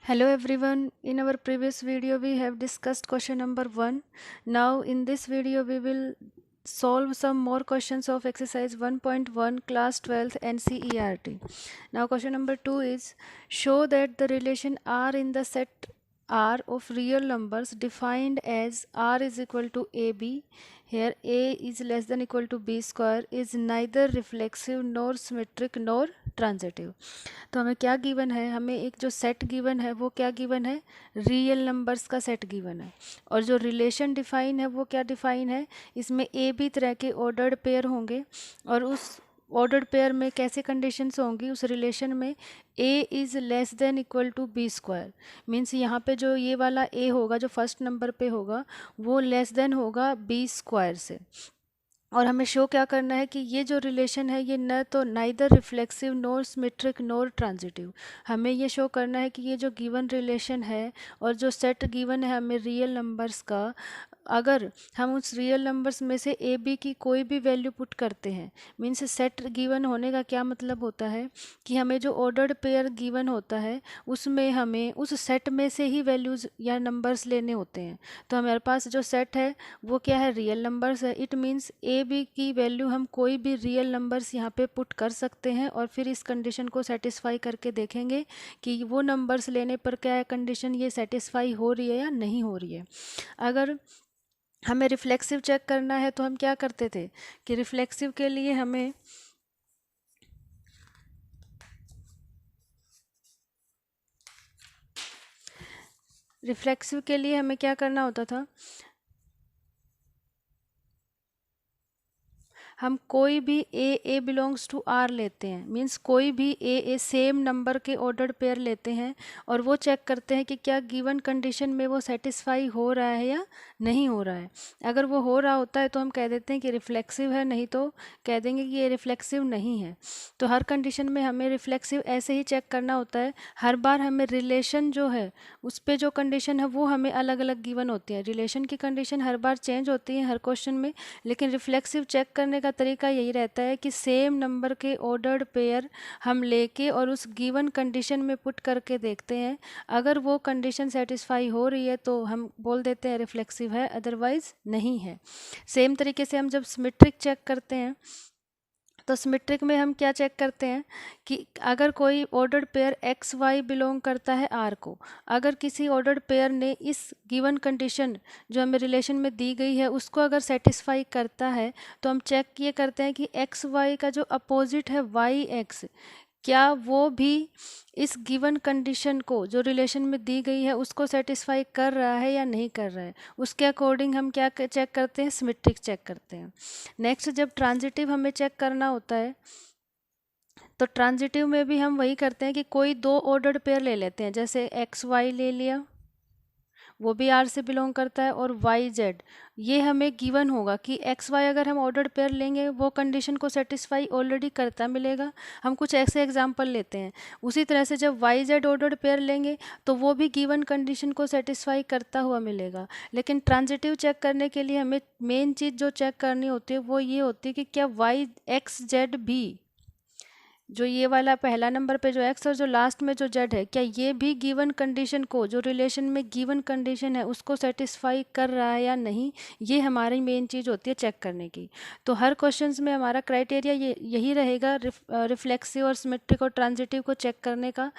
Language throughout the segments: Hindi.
Hello everyone. In our previous video we have discussed question number 1. Now in this video we will solve some more questions of exercise 1.1 class 12th NCERT. Now question number 2 is show that the relation R in the set R of real numbers defined as R is equal to AB, here A is less than equal to B square, is neither reflexive nor symmetric nor transitive. तो हमें क्या गिवन है, हमें एक जो सेट गिवन है वो क्या गिवन है, रियल नंबर्स का सेट गिवन है। और जो रिलेशन डिफाइन है वो क्या डिफाइन है, इसमें ए बी तरह के ऑर्डर्ड पेयर होंगे और उस ऑर्डर्ड पेयर में कैसे कंडीशंस होंगी उस रिलेशन में, a is less than equal to b square. Means यहाँ पे जो ये वाला ए होगा जो फर्स्ट नंबर पे होगा वो लेस देन होगा बी स्क्वायर से। और हमें शो क्या करना है कि ये जो रिलेशन है ये न तो नाइदर रिफ्लेक्सिव नोर सिमेट्रिक नोर ट्रांजिटिव। हमें ये शो करना है कि ये जो गिवन रिलेशन है और जो सेट गिवन है हमें रियल नंबर्स का, अगर हम उस रियल नंबर्स में से ए बी की कोई भी वैल्यू पुट करते हैं, मीन्स सेट गिवन होने का क्या मतलब होता है कि हमें जो ऑर्डर्ड पेयर गिवन होता है उसमें हमें उस सेट में से ही वैल्यूज़ या नंबर्स लेने होते हैं। तो हमारे पास जो सेट है वो क्या है, रियल नंबर्स है। इट मीन्स ए बी की वैल्यू हम कोई भी रियल नंबर्स यहाँ पे पुट कर सकते हैं और फिर इस कंडीशन को सेटिस्फाई करके देखेंगे कि वो नंबर्स लेने पर क्या है कंडीशन, ये सेटिस्फाई हो रही है या नहीं हो रही है। अगर हमें रिफ्लेक्सिव चेक करना है तो हम क्या करते थे कि रिफ्लेक्सिव के लिए हमें क्या करना होता था, हम कोई भी ए बिलोंग्स टू आर लेते हैं। मीन्स कोई भी ए सेम नंबर के ऑर्डर्ड पेयर लेते हैं और वो चेक करते हैं कि क्या गिवन कंडीशन में वो सेटिस्फाई हो रहा है या नहीं हो रहा है। अगर वो हो रहा होता है तो हम कह देते हैं कि रिफ्लेक्सिव है, नहीं तो कह देंगे कि ये रिफ्लेक्सिव नहीं है। तो हर कंडीशन में हमें रिफ्लेक्सिव ऐसे ही चेक करना होता है। हर बार हमें रिलेशन जो है उस पर जो कंडीशन है वो हमें अलग अलग गिवन होती है। रिलेशन की कंडीशन हर बार चेंज होती है हर क्वेश्चन में, लेकिन रिफ्लेक्सिव चेक करने का तरीका यही रहता है कि सेम नंबर के ऑर्डर्ड पेयर हम लेके और उस गिवन कंडीशन में पुट करके देखते हैं। अगर वो कंडीशन सेटिस्फाई हो रही है तो हम बोल देते हैं रिफ्लेक्सिव है, अदरवाइज नहीं है। सेम तरीके से हम जब सिमेट्रिक चेक करते हैं तो सिमेट्रिक में हम क्या चेक करते हैं कि अगर कोई ordered pair x y belong करता है आर को, अगर किसी ऑर्डर्ड पेयर ने इस गिवन कंडीशन जो हमें रिलेशन में दी गई है उसको अगर सेटिस्फाई करता है तो हम चेक ये करते हैं कि एक्स वाई का जो अपोजिट है वाई एक्स, क्या वो भी इस गिवन कंडीशन को जो रिलेशन में दी गई है उसको सेटिस्फाई कर रहा है या नहीं कर रहा है। उसके अकॉर्डिंग हम क्या चेक करते हैं, सिमेट्रिक चेक करते हैं। नेक्स्ट जब ट्रांजिटिव हमें चेक करना होता है तो ट्रांजिटिव में भी हम वही करते हैं कि कोई दो ऑर्डर्ड पेयर ले लेते हैं, जैसे एक्स वाई ले लिया, वो भी आर से बिलोंग करता है, और वाई जेड, ये हमें गिवन होगा कि एक्स वाई अगर हम ऑर्डर्ड पेयर लेंगे वो कंडीशन को सेटिस्फाई ऑलरेडी करता मिलेगा। हम कुछ ऐसे एग्जांपल लेते हैं। उसी तरह से जब वाई जेड ऑर्डर्ड पेयर लेंगे तो वो भी गिवन कंडीशन को सेटिस्फाई करता हुआ मिलेगा। लेकिन ट्रांजिटिव चेक करने के लिए हमें मेन चीज़ जो चेक करनी होती है वो ये होती है कि क्या वाई एक्स जेड भी, जो ये वाला पहला नंबर पे जो एक्स और जो लास्ट में जो जेड है, क्या ये भी गिवन कंडीशन को, जो रिलेशन में गिवन कंडीशन है उसको सेटिस्फाई कर रहा है या नहीं, ये हमारी मेन चीज़ होती है चेक करने की। तो हर क्वेश्चंस में हमारा क्राइटेरिया यही रहेगा, रिफ्लेक्सिव और सिमेट्रिक और ट्रांजिटिव को चेक करने का।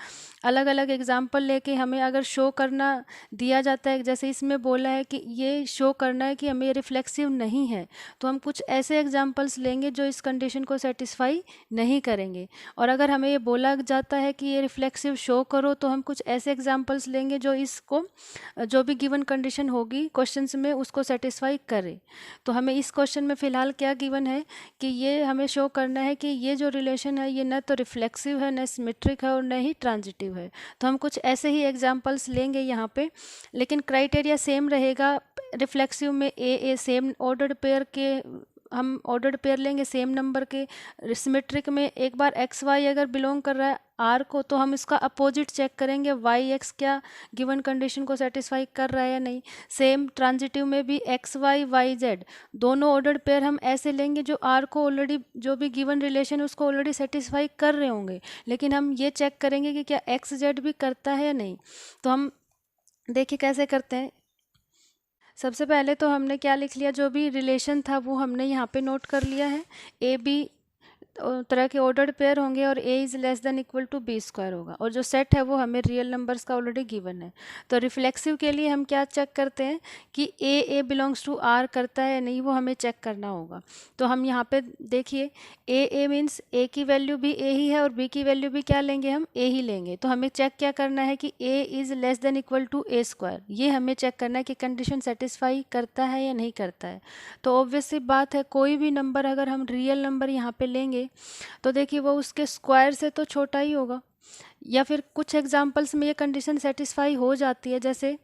अलग अलग एग्जाम्पल लेके हमें अगर शो करना दिया जाता है, जैसे इसमें बोला है कि ये शो करना है कि हमें रिफ्लेक्सिव नहीं है, तो हम कुछ ऐसे एग्जाम्पल्स लेंगे जो इस कंडीशन को सेटिस्फाई नहीं करेंगे। और अगर हमें ये बोला जाता है कि ये रिफ्लेक्सिव शो करो तो हम कुछ ऐसे एग्जांपल्स लेंगे जो इसको, जो भी गिवन कंडीशन होगी क्वेश्चंस में उसको सेटिस्फाई करे। तो हमें इस क्वेश्चन में फ़िलहाल क्या गिवन है कि ये हमें शो करना है कि ये जो रिलेशन है ये न तो रिफ्लेक्सिव है, न सिमेट्रिक है और न ही ट्रांजिटिव है। तो हम कुछ ऐसे ही एग्जाम्पल्स लेंगे यहाँ पे, लेकिन क्राइटेरिया सेम रहेगा। रिफ्लेक्सिव में ए सेम ऑर्डर्ड पेयर के हम ऑर्डर्ड पेयर लेंगे सेम नंबर के। सिमेट्रिक में एक बार एक्स वाई अगर बिलोंग कर रहा है आर को, तो हम इसका अपोजिट चेक करेंगे वाई एक्स क्या गिवन कंडीशन को सेटिस्फाई कर रहा है या नहीं। सेम ट्रांजिटिव में भी एक्स वाई वाई जेड दोनों ऑर्डर्ड पेयर हम ऐसे लेंगे जो आर को ऑलरेडी, जो भी गिवन रिलेशन है उसको ऑलरेडी सेटिस्फाई कर रहे होंगे, लेकिन हम ये चेक करेंगे कि क्या एक्स जेड भी करता है या नहीं। तो हम देखिए कैसे करते हैं। सबसे पहले तो हमने क्या लिख लिया, जो भी रिलेशन था वो हमने यहाँ पे नोट कर लिया है। ए बी तरह के ऑर्डर्ड पेयर होंगे और a is less than equal to b square होगा, और जो सेट है वो हमें रियल नंबर्स का ऑलरेडी गिवन है। तो रिफ्लेक्सिव के लिए हम क्या चेक करते हैं कि ए बिलोंग्स टू आर करता है या नहीं, वो हमें चेक करना होगा। तो हम यहाँ पे देखिए ए मीन्स ए की वैल्यू भी ए ही है और बी की वैल्यू भी क्या लेंगे, हम ए ही लेंगे। तो हमें चेक क्या करना है कि a is less than equal to a square, ये हमें चेक करना है कि कंडीशन सेटिस्फाई करता है या नहीं करता है। तो ऑब्वियस सी बात है, कोई भी नंबर अगर हम रियल नंबर यहाँ पे लेंगे तो देखिए वो उसके स्क्वायर से तो छोटा ही होगा, या फिर कुछ एग्जांपल्स में ये कंडीशन सेटिस्फाई हो जाती है। जैसे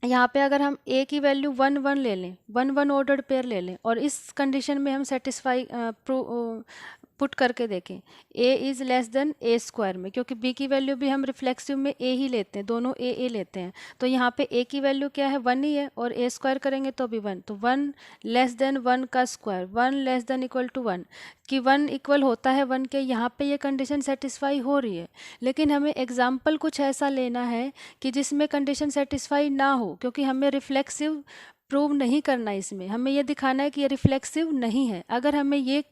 यहाँ पे अगर हम a की वैल्यू 1 1 ले लें, 1 1 ऑर्डर्ड पेयर ले लें, और इस कंडीशन में हम सेटिस्फाई पुट करके देखें a is less then A square में, क्योंकि b की वैल्यू भी हम रिफ्लेक्सिव में a ही लेते हैं, दोनों a लेते हैं। तो यहाँ पे a की वैल्यू क्या है, 1 ही है, और a स्क्वायर करेंगे तो भी 1, तो 1 लेस देन 1 का square, 1 less than equal to 1, कि 1 इक्वल होता है 1 के, यहाँ पे ये कंडीशन सेटिस्फाई हो रही है। लेकिन हमें एग्जाम्पल कुछ ऐसा लेना है कि जिसमें कंडीशन सेटिस्फाई ना हो, क्योंकि हमें रिफ्लेक्सिव प्रूव नहीं करना है, इसमें हमें ये दिखाना है कि ये रिफ्लेक्सिव नहीं है। अगर हमें ये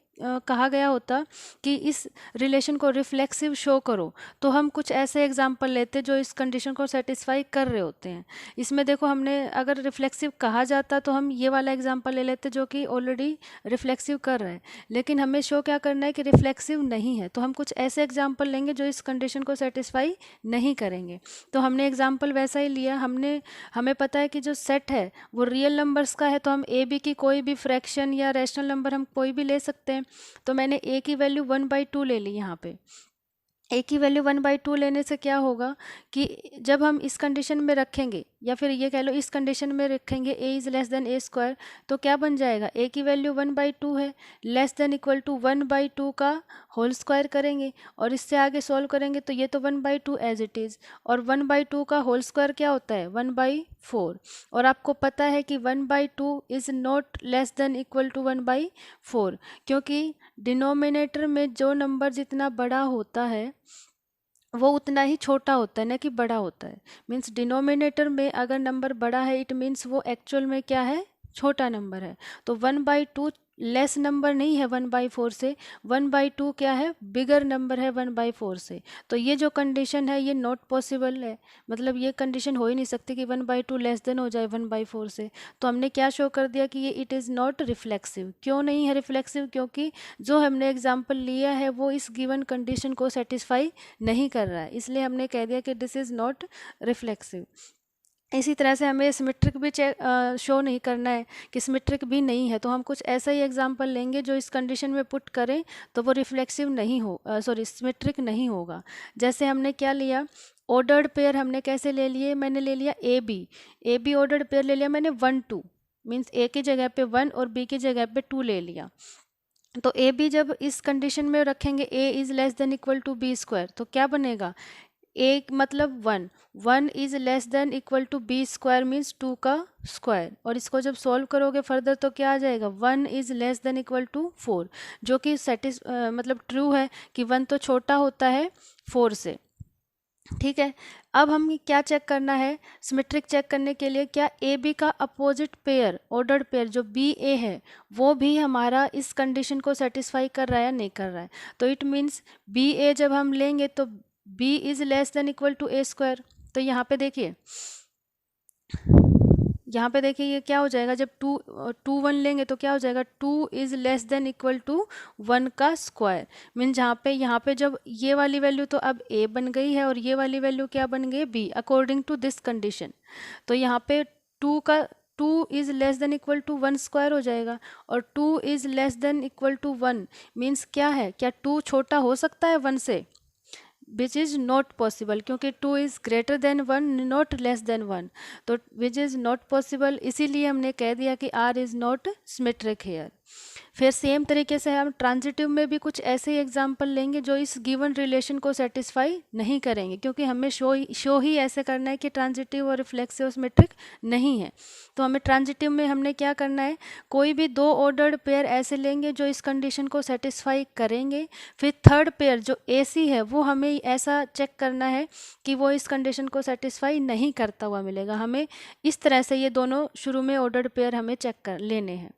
कहा गया होता कि इस रिलेशन को रिफ्लेक्सिव शो करो, तो हम कुछ ऐसे एग्जाम्पल लेते जो इस कंडीशन को सेटिस्फाई कर रहे होते हैं। इसमें देखो हमने अगर रिफ्लेक्सिव कहा जाता तो हम ये वाला एग्जाम्पल ले लेते जो कि ऑलरेडी रिफ्लेक्सिव कर रहा है, लेकिन हमें शो क्या करना है कि रिफ्लेक्सिव नहीं है, तो हम कुछ ऐसे एग्जाम्पल लेंगे जो इस कंडीशन को सेटिस्फाई नहीं करेंगे। तो हमने एग्जाम्पल वैसा ही लिया, हमें पता है कि जो सेट है वो रियल नंबर्स का है, तो हम ए बी की कोई भी फ्रैक्शन या रैशनल नंबर हम कोई भी ले सकते हैं। तो मैंने a की वैल्यू 1/2 ले ली यहाँ पे। a की वैल्यू 1/2 लेने से क्या होगा कि जब हम इस कंडीशन में रखेंगे, या फिर ये कह लो इस कंडीशन में रखेंगे a is less then A square, तो क्या बन जाएगा, a की वैल्यू 1/2 है, लेस देन इक्वल टू 1/2 का होल स्क्वायर करेंगे, और इससे आगे सॉल्व करेंगे तो ये तो 1/2 एज इट इज़, और 1/2 का होल स्क्वायर क्या होता है, 1/4। और आपको पता है कि 1/2 is not less than equal to 1/4, क्योंकि डिनोमिनेटर में जो नंबर जितना बड़ा होता है वो उतना ही छोटा होता है, ना कि बड़ा होता है। मीन्स डिनोमिनेटर में अगर नंबर बड़ा है, इट मीन्स वो एक्चुअल में क्या है, छोटा नंबर है। तो 1/2 लेस नंबर नहीं है 1/4 से, 1/2 क्या है, बिगर नंबर है 1/4 से। तो ये जो कंडीशन है ये नॉट पॉसिबल है, मतलब ये कंडीशन हो ही नहीं सकती कि 1/2 लेस देन हो जाए 1/4 से। तो हमने क्या शो कर दिया कि ये इट इज़ नॉट रिफ्लेक्सिव। क्यों नहीं है रिफ्लेक्सिव, क्योंकि जो हमने एग्जाम्पल लिया है वो इस गिवन कंडीशन को सेटिस्फाई नहीं कर रहा है, इसलिए हमने कह दिया कि दिस इज़ नॉट रिफ्लेक्सिव। इसी तरह से हमें सिमेट्रिक भी शो नहीं करना है कि सिमेट्रिक भी नहीं है, तो हम कुछ ऐसा ही एग्जांपल लेंगे जो इस कंडीशन में पुट करें तो वो रिफ्लेक्सिव नहीं हो, सिमेट्रिक नहीं होगा। जैसे हमने क्या लिया, ऑर्डर्ड पेयर हमने कैसे ले लिए, मैंने ले लिया ए बी ऑर्डर्ड पेयर ले लिया मैंने 1 2, मीन्स ए की जगह पे 1 और बी की जगह पे 2 ले लिया। तो ए बी जब इस कंडीशन में रखेंगे a is less than equal to b square, तो क्या बनेगा, एक मतलब 1 is less than equal to b square means 2 का स्क्वायर, और इसको जब सॉल्व करोगे फर्दर तो क्या आ जाएगा, 1 is less than equal to 4, जो कि मतलब ट्रू है कि 1 तो छोटा होता है 4 से। ठीक है, अब हम क्या चेक करना है, सिमेट्रिक चेक करने के लिए क्या ए बी का अपोजिट पेयर, ऑर्डर्ड पेयर जो बी ए है, वो भी हमारा इस कंडीशन को सेटिस्फाई कर रहा है या नहीं कर रहा है। तो इट मीन्स बी ए जब हम लेंगे तो b is less than equal to a square. तो यहाँ पे देखिए ये क्या हो जाएगा, जब 2 1 लेंगे तो क्या हो जाएगा, 2 is less than equal to 1 का स्क्वायर। मीन यहाँ पे जब ये वाली वैल्यू तो अब a बन गई है और ये वाली वैल्यू क्या बन गई, b, according to this condition. तो यहाँ पे 2 is less than equal to 1 square हो जाएगा, और 2 is less than equal to 1 means क्या है, क्या 2 छोटा हो सकता है 1 से, विच इज़ नॉट पॉसिबल, क्योंकि 2 is greater than 1 not less than 1, तो विच इज़ नॉट पॉसिबल। इसीलिए हमने कह दिया कि R is not symmetric here. फिर सेम तरीके से हम ट्रांजिटिव में भी कुछ ऐसे ही एग्जाम्पल लेंगे जो इस गिवन रिलेशन को सेटिस्फाई नहीं करेंगे, क्योंकि हमें शो ही ऐसे करना है कि ट्रांजिटिव और रिफ्लेक्सिव सिमेट्रिक नहीं है। तो हमें ट्रांजिटिव में हमने क्या करना है, कोई भी दो ऑर्डर्ड पेयर ऐसे लेंगे जो इस कंडीशन को सेटिस्फाई करेंगे। फिर थर्ड पेयर जो AC है वो हमें ऐसा चेक करना है कि वो इस कंडीशन को सेटिस्फाई नहीं करता हुआ मिलेगा। हमें इस तरह से ये दोनों शुरू में ऑर्डर्ड पेयर हमें चेक कर लेने हैं।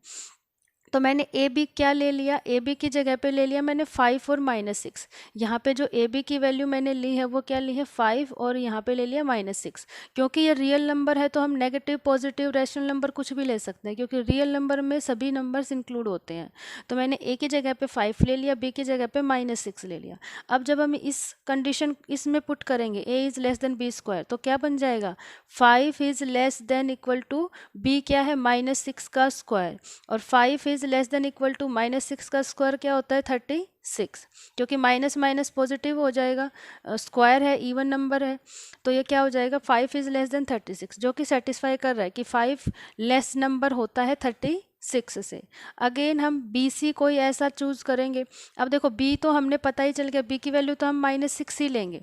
तो मैंने AB क्या ले लिया, AB की जगह पे ले लिया मैंने 5 और -6। यहाँ पे जो AB की वैल्यू मैंने ली है वो क्या ली है 5, और यहाँ पे ले लिया -6। क्योंकि ये रियल नंबर है तो हम नेगेटिव पॉजिटिव रैशनल नंबर कुछ भी ले सकते हैं, क्योंकि रियल नंबर में सभी नंबर्स इंक्लूड होते हैं। तो मैंने A की जगह पे 5 ले लिया, B की जगह पे -6 ले लिया। अब जब हम इस कंडीशन इसमें पुट करेंगे A is less then B² तो क्या बन जाएगा, 5 is less than equal to B क्या है -6 का स्क्वायर, और 5 is less than equal to -6 का स्क्वायर क्या होता है 36, क्योंकि माइनस माइनस पॉजिटिव हो जाएगा, स्क्वायर है इवन नंबर है, तो ये क्या हो जाएगा 5 इज लेस देन 36, जो कि सेटिस्फाई कर रहा है कि 5 लेस नंबर होता है 36 से। अगेन हम BC कोई ऐसा चूज करेंगे। अब देखो B तो हमने पता ही चल गया, B की वैल्यू तो हम -6 ही लेंगे,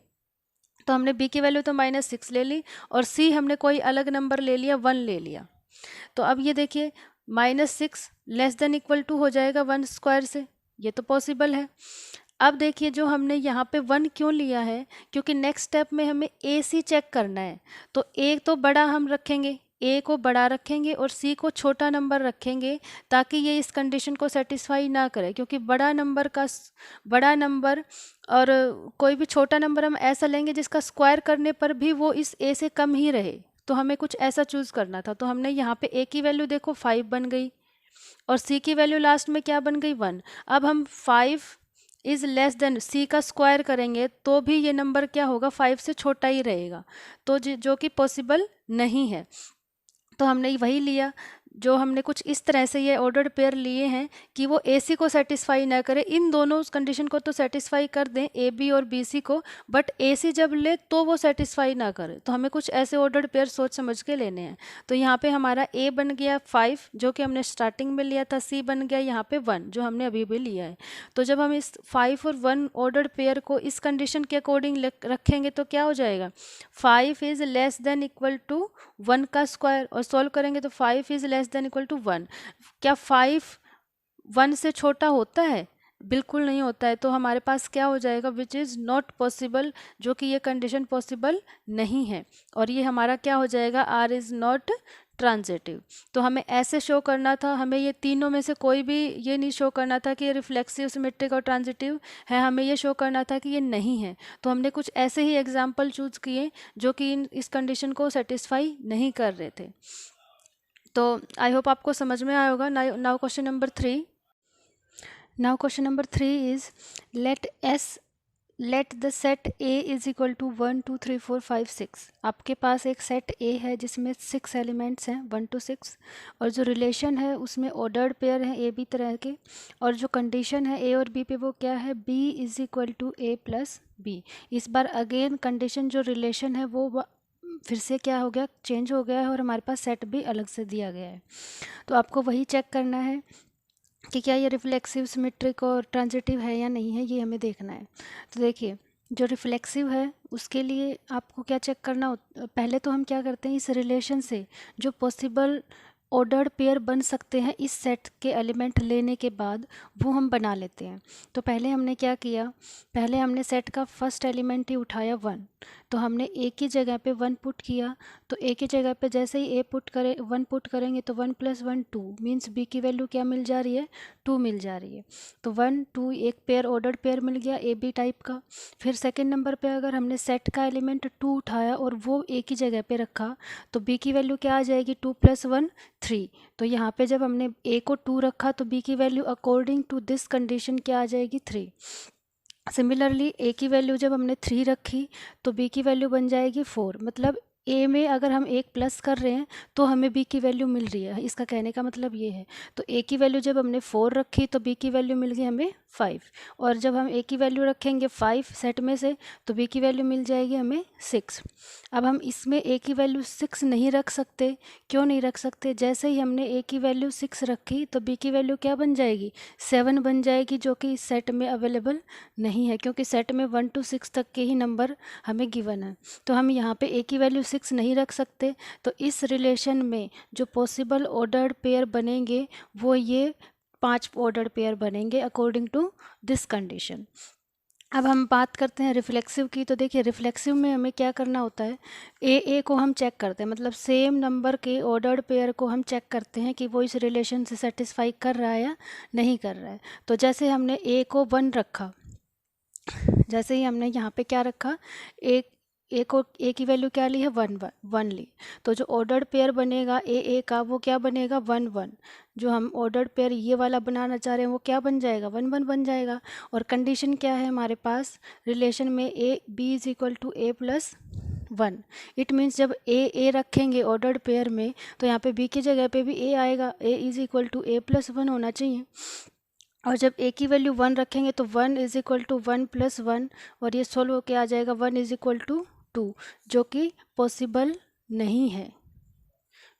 तो हमने B की वैल्यू तो -6 ले ली, और C हमने कोई अलग नंबर ले लिया 1 ले लिया। तो अब ये देखिए -6 लेस देन इक्वल टू हो जाएगा 1 स्क्वायर से, ये तो पॉसिबल है। अब देखिए जो हमने यहाँ पे 1 क्यों लिया है, क्योंकि नेक्स्ट स्टेप में हमें AC चेक करना है। तो A तो बड़ा हम रखेंगे, A को बड़ा रखेंगे और C को छोटा नंबर रखेंगे, ताकि ये इस कंडीशन को सेटिस्फाई ना करे, क्योंकि बड़ा नंबर और कोई भी छोटा नंबर हम ऐसा लेंगे जिसका स्क्वायर करने पर भी वो इस A से कम ही रहे। तो हमें कुछ ऐसा चूज करना था। तो हमने यहाँ पे A की वैल्यू देखो 5 बन गई, और C की वैल्यू लास्ट में क्या बन गई 1। अब हम 5 इज लेस देन C का स्क्वायर करेंगे तो भी ये नंबर क्या होगा 5 से छोटा ही रहेगा, तो जो कि पॉसिबल नहीं है। तो हमने वही लिया, जो हमने कुछ इस तरह से ये ऑर्डर्ड पेयर लिए हैं कि वो AC को सेटिस्फाई ना करे, इन दोनों उस कंडीशन को तो सेटिस्फाई कर दें AB और BC को, बट AC जब ले तो वो सेटिस्फाई ना करे। तो हमें कुछ ऐसे ऑर्डर्ड पेयर सोच समझ के लेने हैं। तो यहाँ पे हमारा A बन गया 5 जो कि हमने स्टार्टिंग में लिया था, C बन गया यहाँ पे 1 जो हमने अभी भी लिया है। तो जब हम इस 5 और 1 ऑर्डर्ड पेयर को इस कंडीशन के अकॉर्डिंग रखेंगे तो क्या हो जाएगा, 5 is less than equal to 1 का स्क्वायर, और सॉल्व करेंगे तो 5 is less than equal to 1। क्या 5 1 से छोटा होता है, बिल्कुल नहीं होता है। तो हमारे पास क्या हो जाएगा, विच इज़ नॉट पॉसिबल, जो कि ये कंडीशन पॉसिबल नहीं है, और ये हमारा क्या हो जाएगा R इज़ नॉट ट्रांजिटिव। तो हमें ऐसे शो करना था, हमें ये तीनों में से कोई भी ये नहीं शो करना था कि ये रिफ्लेक्सिव सिमेट्रिक और ट्रांजिटिव है, हमें ये शो करना था कि ये नहीं है। तो हमने कुछ ऐसे ही एग्जाम्पल चूज किए जो कि इस कंडीशन को सेटिस्फाई नहीं कर रहे थे। तो आई होप आपको समझ में आया होगा। Now question number 3। Now question number 3 is let the set A is equal to 1 2 3 4 5 6। आपके पास एक सेट A है जिसमें 6 एलिमेंट्स हैं 1 to 6, और जो रिलेशन है उसमें ऑर्डर्ड पेयर हैं A B तरह के, और जो कंडीशन है A और B पे वो क्या है B is equal to A plus B। इस बार अगेन कंडीशन जो रिलेशन है वो फिर से क्या हो गया, चेंज हो गया है, और हमारे पास सेट भी अलग से दिया गया है। तो आपको वही चेक करना है कि क्या ये रिफ्लेक्सिव सिमेट्रिक और ट्रांजिटिव है या नहीं है, ये हमें देखना है। तो देखिए जो रिफ्लेक्सिव है उसके लिए आपको क्या चेक करना, पहले तो हम क्या करते हैं, इस रिलेशन से जो पॉसिबल ऑर्डर्ड पेयर बन सकते हैं इस सेट के एलिमेंट लेने के बाद वो हम बना लेते हैं। तो पहले हमने क्या किया, पहले हमने सेट का फर्स्ट एलिमेंट ही उठाया 1, तो हमने A की जगह पे 1 पुट किया। तो A की जगह पे जैसे ही 1 पुट करेंगे तो 1 + 1 2 मीन्स B की वैल्यू क्या मिल जा रही है 2 मिल जा रही है। तो 1 2 एक पेयर ऑर्डर्ड पेयर मिल गया AB टाइप का। फिर सेकेंड नंबर पे अगर हमने सेट का एलिमेंट 2 उठाया और वो A की जगह पे रखा तो B की वैल्यू क्या आ जाएगी 2 + 1 3। तो यहाँ पे जब हमने A को 2 रखा तो B की value according to this condition क्या आ जाएगी 3। सिमिलरली A की वैल्यू जब हमने 3 रखी तो B की वैल्यू बन जाएगी 4। मतलब ए में अगर हम एक प्लस कर रहे हैं तो हमें बी की वैल्यू मिल रही है, इसका कहने का मतलब ये है। तो ए की वैल्यू जब हमने 4 रखी तो बी की वैल्यू मिल गई हमें 5, और जब हम ए की वैल्यू रखेंगे 5 सेट में से तो बी की वैल्यू मिल जाएगी हमें 6। अब हम इसमें ए की वैल्यू 6 नहीं रख सकते, क्यों नहीं रख सकते? जैसे ही हमने ए की वैल्यू 6 रखी तो बी की वैल्यू क्या बन जाएगी? 7 बन जाएगी, जो कि इस सेट में अवेलेबल नहीं है, क्योंकि सेट में 1 to 6 तक के ही नंबर हमें गिवन है। तो हम यहाँ पे ए की वैल्यू 6 नहीं रख सकते। तो इस रिलेशन में जो पॉसिबल ऑर्डर्ड पेयर बनेंगे वो ये 5 ऑर्डर्ड पेयर बनेंगे अकॉर्डिंग टू दिस कंडीशन। अब हम बात करते हैं रिफ्लेक्सिव की। तो देखिए रिफ्लेक्सिव में हमें क्या करना होता है, ए को हम चेक करते हैं, मतलब सेम नंबर के ऑर्डर्ड पेयर को हम चेक करते हैं कि वो इस रिलेशन से सेटिस्फाई कर रहा है या नहीं कर रहा है। तो जैसे हमने ए को 1 रखा, जैसे ही हमने यहाँ पे क्या रखा, ए की वैल्यू क्या ली है, 1 ली, तो जो ऑर्डर्ड पेयर बनेगा ए का वो क्या बनेगा, 1 1। जो हम ऑर्डर्ड पेयर ये वाला बनाना चाह रहे हैं वो क्या बन जाएगा, 1 1 बन जाएगा। और कंडीशन क्या है हमारे पास रिलेशन में, A B is equal to A plus 1। It means जब ए रखेंगे ऑर्डर्ड पेयर में तो यहाँ पे बी की जगह पे भी ए आएगा, A is equal to A plus 1 होना चाहिए। और जब ए की वैल्यू 1 रखेंगे तो 1 इज इक्वल टू 1 प्लस 1, और ये सोल्व होके आ जाएगा 1 इज इक्वल टू 2, जो कि पॉसिबल नहीं है,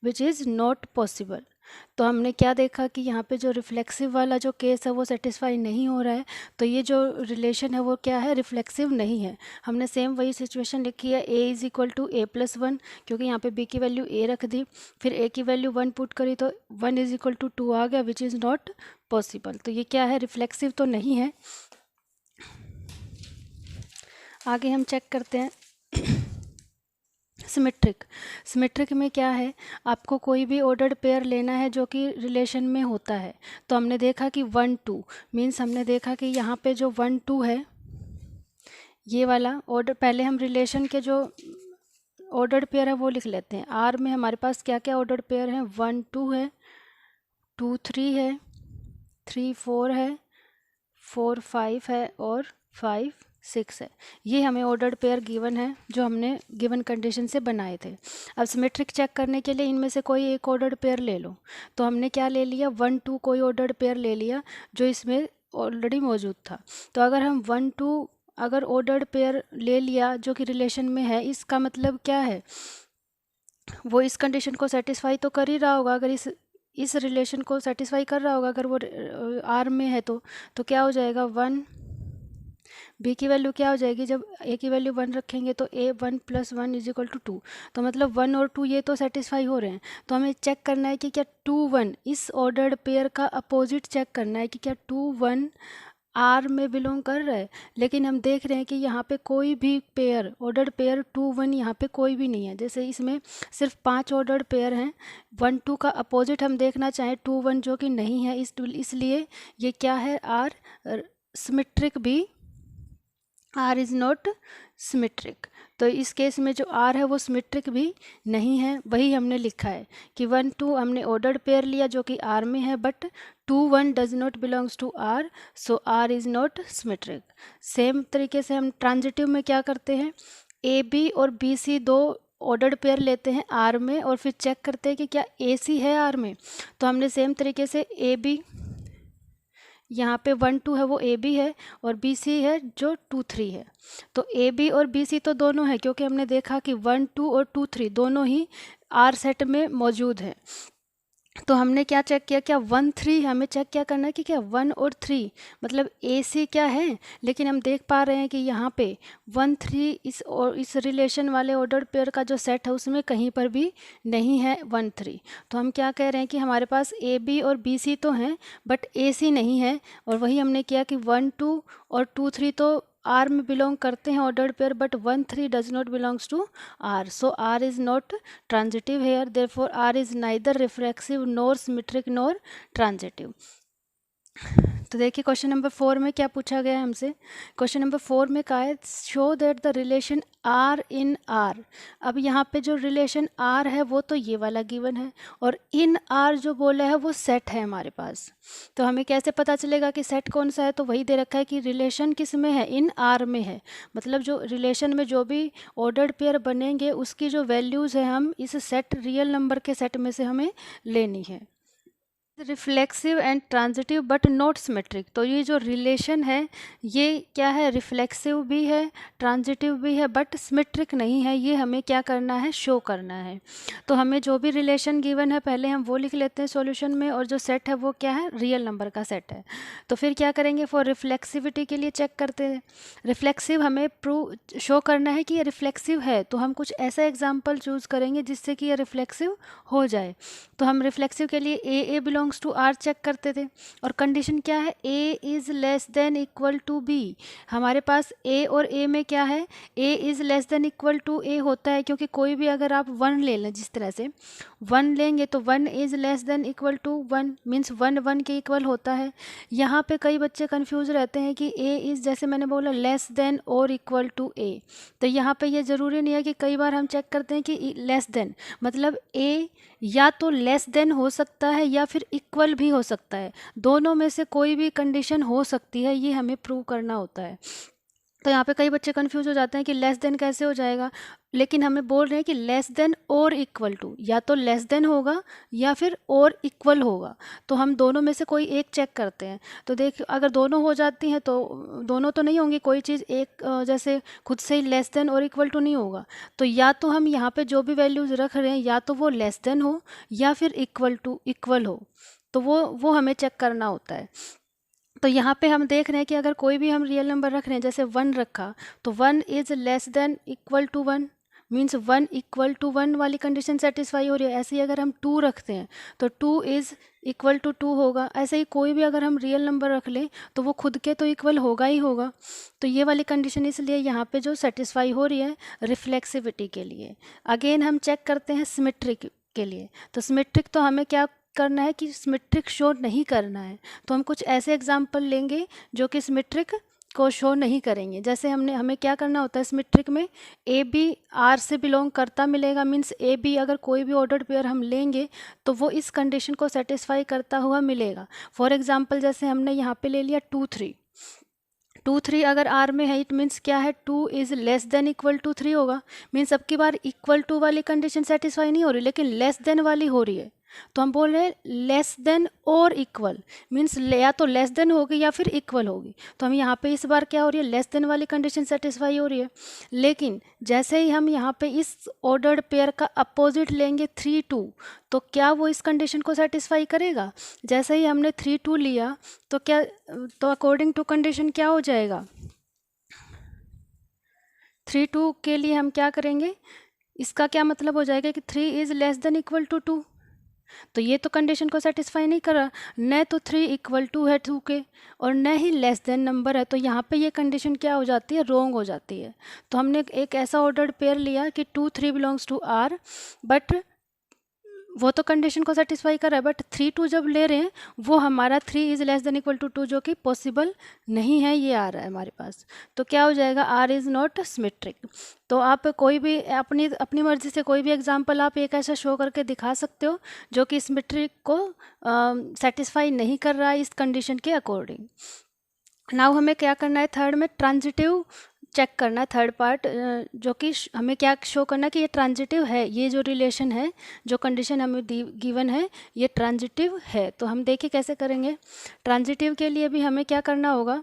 विच इज़ नॉट पॉसिबल। तो हमने क्या देखा कि यहाँ पे जो रिफ्लेक्सिव वाला जो केस है वो सेटिस्फाई नहीं हो रहा है, तो ये जो रिलेशन है वो क्या है, रिफ्लेक्सिव नहीं है। हमने सेम वही सिचुएशन लिखी है, A is equal to A plus 1, क्योंकि यहाँ पे बी की वैल्यू ए रख दी, फिर ए की वैल्यू 1 पुट करी तो 1 इज़ इक्वल टू 2 आ गया, विच इज़ नॉट पॉसिबल। तो ये क्या है, रिफ्लेक्सिव तो नहीं है। आगे हम चेक करते हैं सिमेट्रिक में क्या है, आपको कोई भी ऑर्डर्ड पेयर लेना है जो कि रिलेशन में होता है। तो हमने देखा कि 1 2 मीन्स हमने देखा कि यहाँ पे जो 1 2 है ये वाला ऑर्डर, पहले हम रिलेशन के जो ऑर्डर्ड पेयर है वो लिख लेते हैं। आर में हमारे पास क्या क्या ऑर्डर्ड पेयर हैं, 1 2 है, 2 3 है, 3 4 है, 4 5 है और 5 6 है। ये हमें ऑर्डर्ड पेयर गिवन है जो हमने गिवन कंडीशन से बनाए थे। अब सिमेट्रिक चेक करने के लिए इनमें से कोई एक ऑर्डर्ड पेयर ले लो। तो हमने क्या ले लिया, 1 2 कोई ऑर्डर्ड पेयर ले लिया जो इसमें ऑलरेडी मौजूद था। तो अगर हम 1 2 अगर ऑर्डर्ड पेयर ले लिया जो कि रिलेशन में है, इसका मतलब क्या है, वो इस कंडीशन को सेटिस्फाई तो कर ही रहा होगा। अगर इस रिलेशन को सेटिस्फाई कर रहा होगा, अगर वो आर में है तो क्या हो जाएगा, 1 बी की वैल्यू क्या हो जाएगी, जब ए की वैल्यू 1 रखेंगे तो ए 1 प्लस 1 इज इक्वल टू 2। तो मतलब 1 और 2 ये तो सेटिस्फाई हो रहे हैं। तो हमें चेक करना है कि क्या 2 1 इस ऑर्डर्ड पेयर का अपोजिट चेक करना है कि क्या 2 1 आर में बिलोंग कर रहा है। लेकिन हम देख रहे हैं कि यहाँ पे कोई भी पेयर ऑर्डर्ड पेयर 2 1 यहाँ पे कोई भी नहीं है। जैसे इसमें सिर्फ 5 ऑर्डर्ड पेयर हैं, 1 2 का अपोजिट हम देखना चाहें 2 1 जो कि नहीं है, इसलिए ये क्या है, आर सिमेट्रिक भी, आर इज़ नॉट सिमेट्रिक। तो इस केस में जो आर है वो सिमेट्रिक भी नहीं है। वही हमने लिखा है कि 1 2 हमने ऑर्डर्ड पेयर लिया जो कि आर में है, but 2 1 does not belongs to R, so R is not symmetric. Same तरीके से हम ट्रांजिटिव में क्या करते हैं, ए बी और बी सी दो ऑर्डर्ड पेयर लेते हैं आर में और फिर चेक करते हैं कि क्या ए सी है आर में। तो हमने सेम तरीके से ए बी, यहाँ पे 1 2 है वो ए बी है, और बी सी है जो 2 3 है। तो ए बी और बी सी तो दोनों है, क्योंकि हमने देखा कि 1 2 और 2 3 दोनों ही आर सेट में मौजूद है। तो हमने क्या चेक किया, क्या 1 3 हमें चेक क्या करना है कि क्या 1 और 3 मतलब ए सी क्या है। लेकिन हम देख पा रहे हैं कि यहाँ पे 1 3 इस रिलेशन वाले ऑर्डर्ड पेयर का जो सेट है उसमें कहीं पर भी नहीं है 1 3। तो हम क्या कह रहे हैं कि हमारे पास ए बी और बी सी तो हैं बट ए सी नहीं है। और वही हमने किया कि 1 2 और 2 3 तो आर में बिलोंग करते हैं ordered pair, but 1 3 does not belongs to R, so R is not transitive here, therefore R is neither reflexive nor symmetric nor transitive. तो देखिए क्वेश्चन नंबर 4 में क्या पूछा गया है हमसे। क्वेश्चन नंबर 4 में कहा है show that the relation R in R. अब यहाँ पे जो रिलेशन आर है वो तो ये वाला गिवन है, और इन आर जो बोला है वो सेट है हमारे पास। तो हमें कैसे पता चलेगा कि सेट कौन सा है? तो वही दे रखा है कि रिलेशन किस में है, इन आर में है। मतलब जो रिलेशन में जो भी ऑर्डर्ड पेयर बनेंगे उसकी जो वैल्यूज़ है हम इस सेट रियल नंबर के सेट में से हमें लेनी है। Reflexive and transitive but not symmetric. तो ये जो रिलेशन है ये क्या है, रिफ्लेक्सिव भी है, ट्रांजिटिव भी है, बट सिमेट्रिक नहीं है। ये हमें क्या करना है, शो करना है। तो हमें जो भी रिलेशन गिवन है पहले हम वो लिख लेते हैं सॉल्यूशन में, और जो सेट है वो क्या है, रियल नंबर का सेट है। तो फिर क्या करेंगे, फॉर रिफ्लेक्सिविटी के लिए चेक करते हैं। रिफ्लेक्सिव हमें प्रूव शो करना है कि ये रिफ्लेक्सिव है, तो हम कुछ ऐसा एग्जाम्पल चूज़ करेंगे जिससे कि ये रिफ्लेक्सिव हो जाए। तो हम रिफ्लेक्सिव के लिए A belongs to R check करते थे, और कंडीशन क्या है, A is less than equal to B. हमारे पास ए और ए में क्या है, A is less than equal to A होता है, क्योंकि कोई भी अगर आप वन ले लें, जिस तरह से वन लेंगे तो one is less than equal to one, means one one के इक्वल होता है। यहाँ पे कई बच्चे कंफ्यूज रहते हैं कि ए इज़, जैसे मैंने बोला, लेस देन और इक्वल टू ए। तो यहाँ पे ये ज़रूरी नहीं है कि कई बार हम चेक करते हैं कि लेस देन मतलब ए या तो लेस देन हो सकता है या फिर इक्वल भी हो सकता है, दोनों में से कोई भी कंडीशन हो सकती है, ये हमें प्रूव करना होता है। तो यहाँ पे कई बच्चे कंफ्यूज हो जाते हैं कि लेस देन कैसे हो जाएगा, लेकिन हमें बोल रहे हैं कि लेस देन और इक्वल टू, या तो लेस देन होगा या फिर और इक्वल होगा। तो हम दोनों में से कोई एक चेक करते हैं। तो देख, अगर दोनों हो जाती हैं तो दोनों तो नहीं होंगी, कोई चीज़ एक जैसे खुद से ही लेस देन और इक्वल टू नहीं होगा। तो या तो हम यहाँ पे जो भी वैल्यूज़ रख रहे हैं या तो वो लेस देन हो या फिर इक्वल टू इक्वल हो, तो वो हमें चेक करना होता है। तो यहाँ पे हम देख रहे हैं कि अगर कोई भी हम रियल नंबर रख रहे हैं, जैसे वन रखा, तो one is less than equal to one, means one equal to one वाली कंडीशन सेटिस्फाई हो रही है। ऐसे ही अगर हम टू रखते हैं तो two is equal to two होगा। ऐसे ही कोई भी अगर हम रियल नंबर रख लें तो वो खुद के तो इक्वल होगा ही होगा। तो ये वाली कंडीशन इसलिए यहाँ पे जो सेटिस्फाई हो रही है रिफ्लेक्सिविटी के लिए। अगेन हम चेक करते हैं सिमेट्रिक के लिए। तो सिमेट्रिक तो हमें क्या करना है कि सिमेट्रिक शो नहीं करना है, तो हम कुछ ऐसे एग्जाम्पल लेंगे जो कि सिमेट्रिक को शो नहीं करेंगे। जैसे हमें क्या करना होता है सिमेट्रिक में, ए बी आर से बिलोंग करता मिलेगा, मीन्स ए बी अगर कोई भी ऑर्डर्ड पेयर हम लेंगे तो वो इस कंडीशन को सेटिस्फाई करता हुआ मिलेगा। फॉर एग्जांपल जैसे हमने यहाँ पे ले लिया टू थ्री, टू थ्री अगर आर में है इट मीन्स क्या है, two is less than equal to three होगा। मीन्स अब की बार इक्वल टू वाली कंडीशन सेटिस्फाई नहीं हो रही, लेकिन लेस देन वाली हो रही है। तो हम बोल रहे हैं लेस देन और इक्वल, मीन्स या तो लेस देन होगी या फिर इक्वल होगी। तो हम यहाँ पे इस बार क्या हो रही है, लेस देन वाली कंडीशन सेटिस्फाई हो रही है। लेकिन जैसे ही हम यहाँ पे इस ऑर्डर्ड पेयर का अपोजिट लेंगे थ्री टू, तो क्या वो इस कंडीशन को सेटिस्फाई करेगा? जैसे ही हमने थ्री टू लिया तो क्या, तो अकॉर्डिंग टू कंडीशन क्या हो जाएगा, थ्री टू के लिए हम क्या करेंगे, इसका क्या मतलब हो जाएगा कि three is less than equal to two. तो ये तो कंडीशन को सेटिस्फाई नहीं कर रहा, न तो थ्री इक्वल टू है टू के और न ही लेस देन नंबर है। तो यहाँ पे ये कंडीशन क्या हो जाती है, रॉन्ग हो जाती है। तो हमने एक ऐसा ऑर्डर्ड पेयर लिया कि two three belongs to R, but वो तो कंडीशन को सेटिस्फाई कर रहा है, बट थ्री टू जब ले रहे हैं वो हमारा three is less than equal to two जो कि पॉसिबल नहीं है, ये आ रहा है हमारे पास। तो क्या हो जाएगा, आर इज़ नॉट सिमेट्रिक। तो आप कोई भी अपनी अपनी मर्जी से कोई भी एग्जांपल आप एक ऐसा शो करके दिखा सकते हो जो कि सिमेट्रिक को सेटिस्फाई नहीं कर रहा है इस कंडीशन के अकॉर्डिंग। नाउ हमें क्या करना है, थर्ड में ट्रांजिटिव चेक करना है, थर्ड पार्ट, जो कि हमें क्या शो करना है कि ये ट्रांजिटिव है, ये जो रिलेशन है, जो कंडीशन हमें गिवन है ये ट्रांजिटिव है। तो हम देखिए कैसे करेंगे। ट्रांजिटिव के लिए भी हमें क्या करना होगा,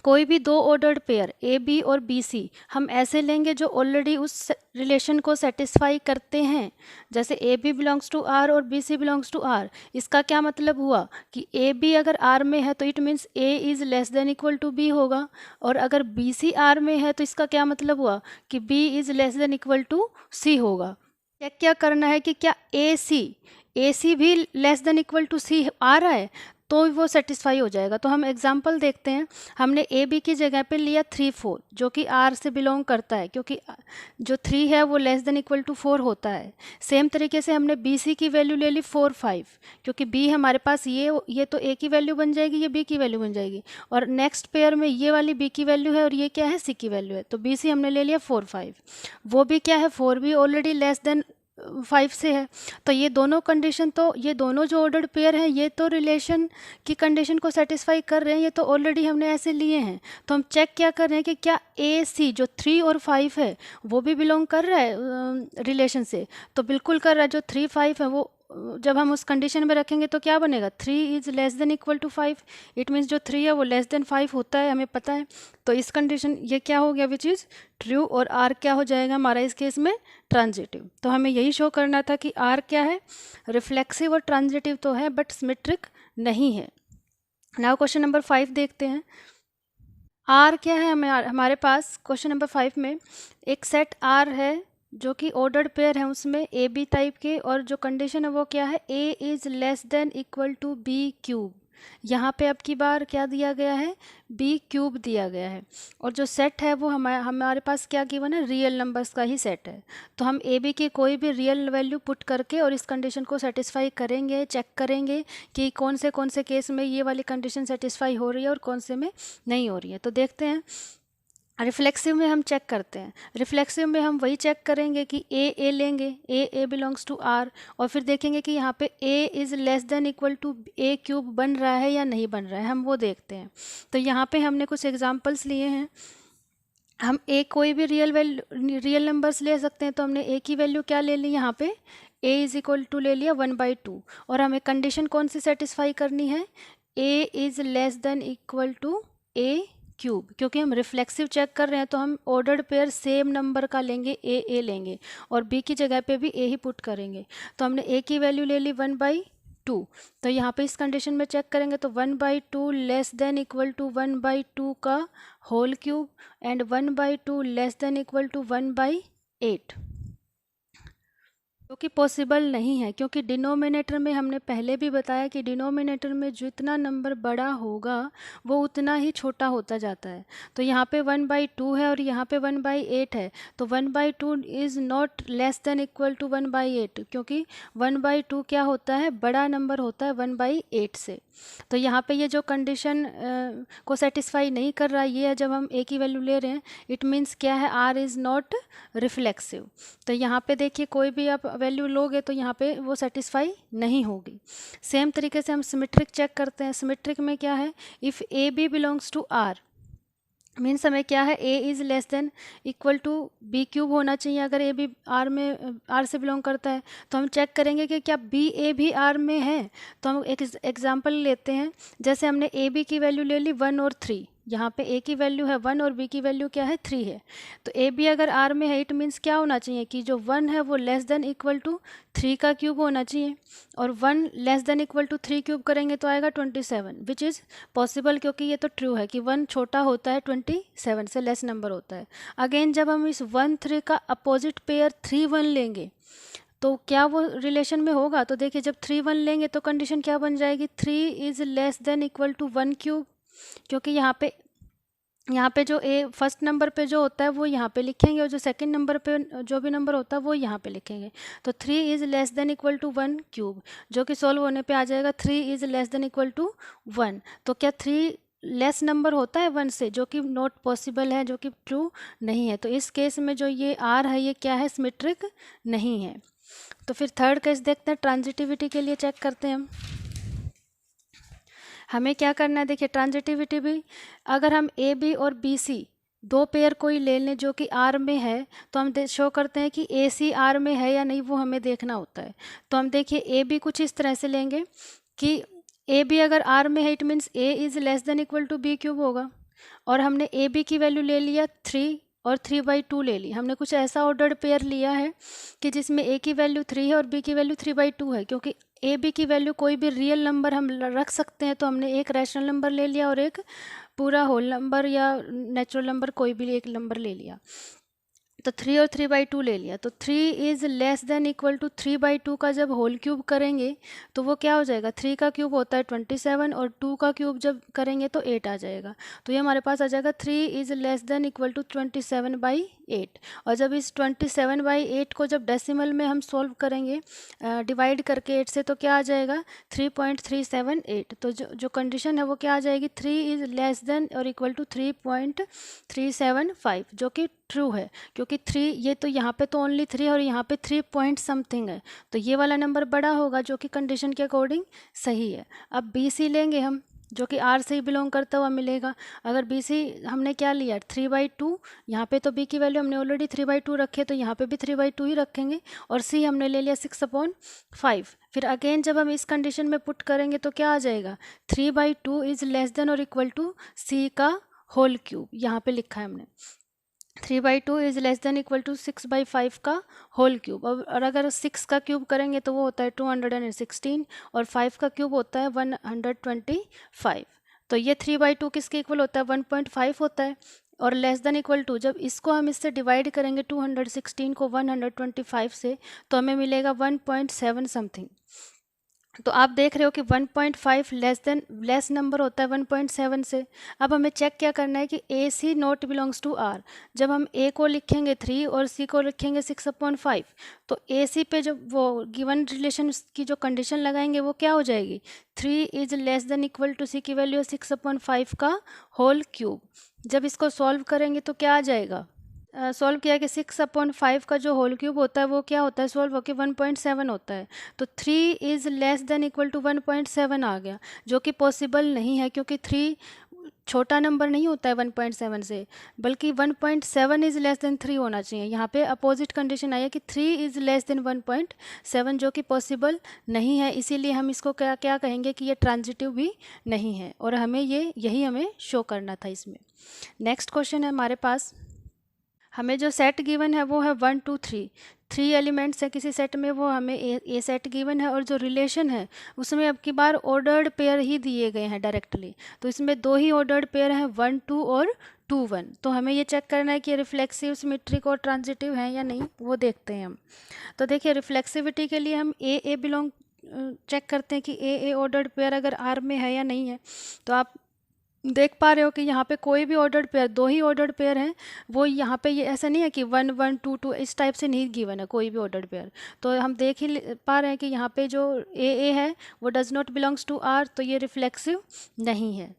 कोई भी दो ऑर्डर्ड पेयर ए बी और बी सी हम ऐसे लेंगे जो ऑलरेडी उस रिलेशन को सेटिस्फाई करते हैं। जैसे A B belongs to R और B C belongs to R, इसका क्या मतलब हुआ कि ए बी अगर आर में है तो it means A is less than equal to B होगा, और अगर बी सी आर में है तो इसका क्या मतलब हुआ कि B is less than equal to C होगा। क्या क्या करना है कि क्या ए सी भी लेस देन इक्वल टू सी आ रहा है, तो वो सेटिस्फाई हो जाएगा। तो हम एग्जांपल देखते हैं। हमने ए बी की जगह पे लिया 3 4 जो कि आर से बिलोंग करता है, क्योंकि जो 3 है वो लेस देन इक्वल टू 4 होता है। सेम तरीके से हमने बी सी की वैल्यू ले ली 4 5, क्योंकि बी हमारे पास ये तो ए की वैल्यू बन जाएगी, ये बी की वैल्यू बन जाएगी, और नेक्स्ट पेयर में ये वाली बी की वैल्यू है और ये क्या है, सी की वैल्यू है। तो बी सी हमने ले लिया 4 5, वो भी क्या है, 4 भी ऑलरेडी लेस देन 5 से है। तो ये दोनों कंडीशन, तो ये दोनों जो ऑर्डर्ड पेयर हैं ये तो रिलेशन की कंडीशन को सेटिस्फाई कर रहे हैं, ये तो ऑलरेडी हमने ऐसे लिए हैं। तो हम चेक क्या कर रहे हैं कि क्या ए सी जो 3 और 5 है वो भी बिलोंग कर रहा है रिलेशन से। तो बिल्कुल कर रहा है। जो 3 5 है वो जब हम उस कंडीशन में रखेंगे तो क्या बनेगा, 3 is less than equal to 5। It means जो 3 है वो लेस देन 5 होता है, हमें पता है। तो इस कंडीशन ये क्या हो गया, विच इज़ ट्रू, और आर क्या हो जाएगा हमारा इस केस में, ट्रांजिटिव। तो हमें यही शो करना था कि आर क्या है, रिफ्लेक्सिव और ट्रांजिटिव तो है बट सिमेट्रिक नहीं है। नाउ क्वेश्चन नंबर 5 देखते हैं। आर क्या है, हमारे पास क्वेश्चन नंबर 5 में एक सेट आर है जो कि ऑर्डर्ड पेयर है, उसमें ए बी टाइप के, और जो कंडीशन है वो क्या है, A is less than equal to B cube. यहाँ पे अब की बार क्या दिया गया है, बी क्यूब दिया गया है, और जो सेट है वो हमारे पास क्या गिवन है, रियल नंबर्स का ही सेट है। तो हम ए बी की कोई भी रियल वैल्यू पुट करके और इस कंडीशन को सेटिस्फाई करेंगे, चेक करेंगे कि कौन से केस में ये वाली कंडीशन सेटिस्फाई हो रही है और कौन से में नहीं हो रही है। तो देखते हैं। रिफ्लेक्सिव में हम चेक करते हैं। रिफ्लेक्सिव में हम वही चेक करेंगे कि ए लेंगे, ए बिलोंग्स टू आर, और फिर देखेंगे कि यहाँ पे A is less than equal to A cube बन रहा है या नहीं बन रहा है, हम वो देखते हैं। तो यहाँ पे हमने कुछ एग्जांपल्स लिए हैं। हम ए कोई भी रियल नंबर्स ले सकते हैं। तो हमने ए की वैल्यू क्या ले ली, यहाँ पे ए इज इक्वल टू ले लिया 1/2, और हमें कंडीशन कौन सी सेटिस्फाई करनी है, A is less than equal to A cube. क्योंकि हम रिफ्लेक्सिव चेक कर रहे हैं तो हम ऑर्डर्ड पेयर सेम नंबर का लेंगे, ए लेंगे, और बी की जगह पे भी ए ही पुट करेंगे। तो हमने ए की वैल्यू ले ली 1/2। तो यहाँ पे इस कंडीशन में चेक करेंगे तो 1/2 लेस देन इक्वल टू 1/2 का whole cube, and 1/2 less than equal to 1/8, जो कि पॉसिबल नहीं है, क्योंकि डिनोमिनेटर में हमने पहले भी बताया कि डिनोमिनेटर में जितना नंबर बड़ा होगा वो उतना ही छोटा होता जाता है। तो यहाँ पे 1/2 है और यहाँ पे 1/8 है, तो 1/2 is not less than equal to 1/8, क्योंकि 1/2 क्या होता है, बड़ा नंबर होता है 1/8 से। तो यहाँ पे ये जो कंडीशन को सेटिस्फाई नहीं कर रहा है, ये है जब हम ए की वैल्यू ले रहे हैं, इट मीन्स क्या है, आर इज़ नॉट रिफ्लेक्सिव। तो यहाँ पे देखिए कोई भी आप वैल्यू लोगे तो यहाँ पे वो सेटिस्फाई नहीं होगी। सेम तरीके से हम सिमेट्रिक चेक करते हैं। सिमेट्रिक में क्या है, if A B belongs to R, means हमें क्या है, A is less than equal to B cube होना चाहिए। अगर ए बी आर में आर से बिलोंग करता है तो हम चेक करेंगे कि क्या बी ए भी आर में है। तो हम एक एग्जांपल लेते हैं। जैसे हमने ए बी की वैल्यू ले ली 1 और 3, यहाँ पे ए की वैल्यू है 1 और बी की वैल्यू क्या है, 3 है। तो ए बी अगर आर में है, इट मीन्स क्या होना चाहिए कि जो 1 है वो लेस देन इक्वल टू 3 का क्यूब होना चाहिए, और 1 less than equal to 3 cube करेंगे तो आएगा 27, विच इज़ पॉसिबल, क्योंकि ये तो ट्रू है कि 1 छोटा होता है 27 से, लेस नंबर होता है। अगेन जब हम इस 1 3 का अपोजिट पेयर 3 1 लेंगे तो क्या वो रिलेशन में होगा। तो देखिए जब 3 1 लेंगे तो कंडीशन क्या बन जाएगी, 3 is less than equal to 1 cube, क्योंकि यहाँ पे जो ए फर्स्ट नंबर पे जो होता है वो यहाँ पे लिखेंगे, और जो सेकंड नंबर पे जो भी नंबर होता है वो यहाँ पे लिखेंगे। तो 3 is less than equal to 1 cube, जो कि सॉल्व होने पे आ जाएगा 3 is less than equal to 1। तो क्या 3 लेस नंबर होता है 1 से, जो कि नॉट पॉसिबल है, जो कि ट्रू नहीं है। तो इस केस में जो ये आर है ये क्या है, सिमेट्रिक नहीं है। तो फिर थर्ड केस देखते हैं। ट्रांजिटिविटी के लिए चेक करते हैं हम। हमें क्या करना है, देखिए ट्रांजिटिविटी भी, अगर हम ए बी और बी सी दो पेयर कोई ले लें जो कि आर में है, तो हम शो करते हैं कि ए सी आर में है या नहीं, वो हमें देखना होता है। तो हम देखिए ए बी कुछ इस तरह से लेंगे कि ए बी अगर आर में है, it means A is less than equal to B cube होगा, और हमने ए बी की वैल्यू ले लिया 3 और 3/2 ले ली। हमने कुछ ऐसा ऑर्डर्ड पेयर लिया है कि जिसमें ए की वैल्यू 3 है और बी की वैल्यू 3/2 है, क्योंकि ए बी की वैल्यू कोई भी रियल नंबर हम रख सकते हैं। तो हमने एक रैशनल नंबर ले लिया और एक पूरा होल नंबर या नेचुरल नंबर, कोई भी एक नंबर ले लिया। तो 3 और 3/2 ले लिया, तो 3 is less than equal to 3/2 का जब होल क्यूब करेंगे तो वो क्या हो जाएगा, 3 का क्यूब होता है 27 और 2 का क्यूब जब करेंगे तो 8 आ जाएगा। तो ये हमारे पास आ जाएगा 3 is less than equal to 27/8। और जब इस 27/8 को जब डेसिमल में हम सॉल्व करेंगे डिवाइड करके 8 से, तो क्या आ जाएगा 3.378। तो जो कंडीशन है वो क्या आ जाएगी, 3 इज़ लेस देन और इक्वल टू 3.375, जो कि ट्रू है, क्योंकि 3 ये तो यहाँ पे तो ओनली 3 और यहाँ पे 3 पॉइंट समथिंग है, तो ये वाला नंबर बड़ा होगा, जो कि कंडीशन के अकॉर्डिंग सही है। अब BC लेंगे हम, जो कि R से ही बिलोंग करता हुआ मिलेगा। अगर BC हमने क्या लिया 3/2, यहाँ पे तो B की वैल्यू हमने ऑलरेडी 3/2 रखे, तो यहाँ पे भी 3/2 ही रखेंगे, और C हमने ले लिया 6/5। फिर अगेन जब हम इस कंडीशन में पुट करेंगे तो क्या आ जाएगा, 3/2 इज़ लेस देन और इक्वल टू C का होल क्यूब, यहाँ पे लिखा है हमने 3/2 is less than equal to 6/5 का होल क्यूब। और अगर 6 का क्यूब करेंगे तो वो होता है 216 और 5 का क्यूब होता है 125। तो ये 3/2 किसके इक्वल होता है, 1.5 होता है। और लेस देन इक्वल टू, जब इसको हम इससे डिवाइड करेंगे 216 को 125 से, तो हमें मिलेगा 1.7 समथिंग। तो आप देख रहे हो कि 1.5 लेस नंबर होता है 1.7 से। अब हमें चेक क्या करना है कि AC not belongs to R। जब हम A को लिखेंगे 3 और C को लिखेंगे 6/5, तो AC पे जब वो गिवन रिलेशन की जो कंडीशन लगाएंगे वो क्या हो जाएगी, 3 is less than equal to C की वैल्यू 6/5 का होल क्यूब। जब इसको सॉल्व करेंगे तो क्या आ जाएगा, सॉल्व किया कि 6/5 का जो होल क्यूब होता है वो क्या होता है, सॉल्व होकर 1.7 होता है। तो 3 is less than equal to 1.7 आ गया, जो कि पॉसिबल नहीं है, क्योंकि 3 छोटा नंबर नहीं होता है 1.7 से, बल्कि 1.7 इज़ लेस देन 3 होना चाहिए। यहाँ पे अपोजिट कंडीशन आई है कि 3 इज़ लेस देन 1.7, जो कि पॉसिबल नहीं है। इसीलिए हम इसको क्या क्या कहेंगे कि ये ट्रांजिटिव भी नहीं है, और हमें यही हमें शो करना था इसमें। नेक्स्ट क्वेश्चन है हमारे पास, हमें जो सेट गिवन है वो है 1 2 3, 3 एलिमेंट्स है किसी सेट में, वो हमें ए सेट गिवन है, और जो रिलेशन है उसमें अब की बार ऑर्डर्ड पेयर ही दिए गए हैं डायरेक्टली। तो इसमें 2 ही ऑर्डर्ड पेयर हैं, 1 2 और 2 1। तो हमें ये चेक करना है कि रिफ्लेक्सिव, सिमेट्रिक और ट्रांजिटिव हैं या नहीं, वो देखते हैं हम। तो देखिए रिफ्लेक्सिविटी के लिए हम ए बिलोंग चेक करते हैं कि ए ऑर्डर्ड पेयर अगर आर में है या नहीं है। तो आप देख पा रहे हो कि यहाँ पे कोई भी ordered pair, 2 he ordered pair हैं। वो यहाँ पे ये ऐसा नहीं है कि 1 1 2 2 इस टाइप से नहीं गिवन है कोई भी ऑर्डर्ड पेयर। तो हम देख ही पा रहे हैं कि यहाँ पे जो ए है वो does not belongs to R, तो ये रिफ्लेक्सिव नहीं है।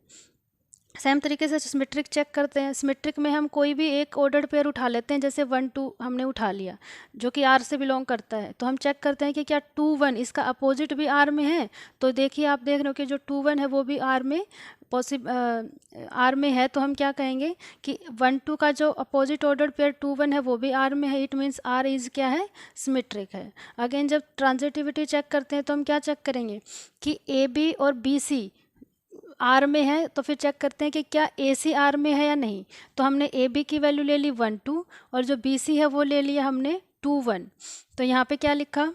सेम तरीके से सिमेट्रिक चेक करते हैं। सिमेट्रिक में हम कोई भी एक ऑर्डर्ड पेयर उठा लेते हैं, जैसे 1 2 हमने उठा लिया जो कि आर से बिलोंग करता है, तो हम चेक करते हैं कि क्या 2 1 इसका अपोजिट भी आर में है। तो देखिए आप देख रहे हो कि जो 2 1 है वो भी आर में आर में है। तो हम क्या कहेंगे कि 1 2 का जो अपोजिट ऑर्डर्ड पेयर 2 1 है वो भी आर में है। इट मीन्स आर इज क्या है, सिमेट्रिक है। अगेन जब ट्रांजिटिविटी चेक करते हैं तो हम क्या चेक करेंगे कि ए बी और बी सी आर में है, तो फिर चेक करते हैं कि क्या ए सी आर में है या नहीं। तो हमने ए बी की वैल्यू ले ली 1 2, और जो बी सी है वो ले लिया हमने 2 1। तो यहाँ पे क्या लिखा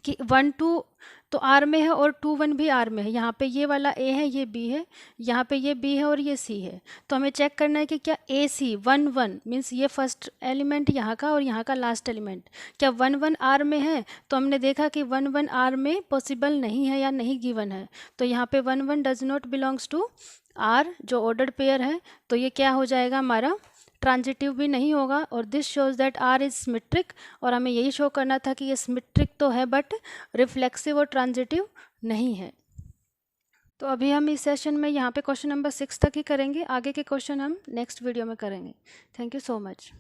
कि 1 2 तो आर में है और 2 1 भी आर में है। यहाँ पे ये वाला ए है, ये बी है, यहाँ पे ये बी है और ये सी है। तो हमें चेक करना है कि क्या ए सी 1 1 मीन्स ये फर्स्ट एलिमेंट यहाँ का और यहाँ का लास्ट एलिमेंट, क्या 1 1 आर में है। तो हमने देखा कि 1 1 आर में पॉसिबल नहीं है या नहीं गिवन है। तो यहाँ पे 1 1 does not belongs to R, जो ऑर्डर्ड पेयर है। तो ये क्या हो जाएगा हमारा, ट्रांजिटिव भी नहीं होगा। और this shows that R is symmetric, और हमें यही शो करना था कि ये सिमेट्रिक तो है बट रिफ्लेक्सिव और ट्रांजिटिव नहीं है। तो अभी हम इस सेशन में यहाँ पे क्वेश्चन नंबर 6 तक ही करेंगे, आगे के क्वेश्चन हम नेक्स्ट वीडियो में करेंगे। Thank you so much.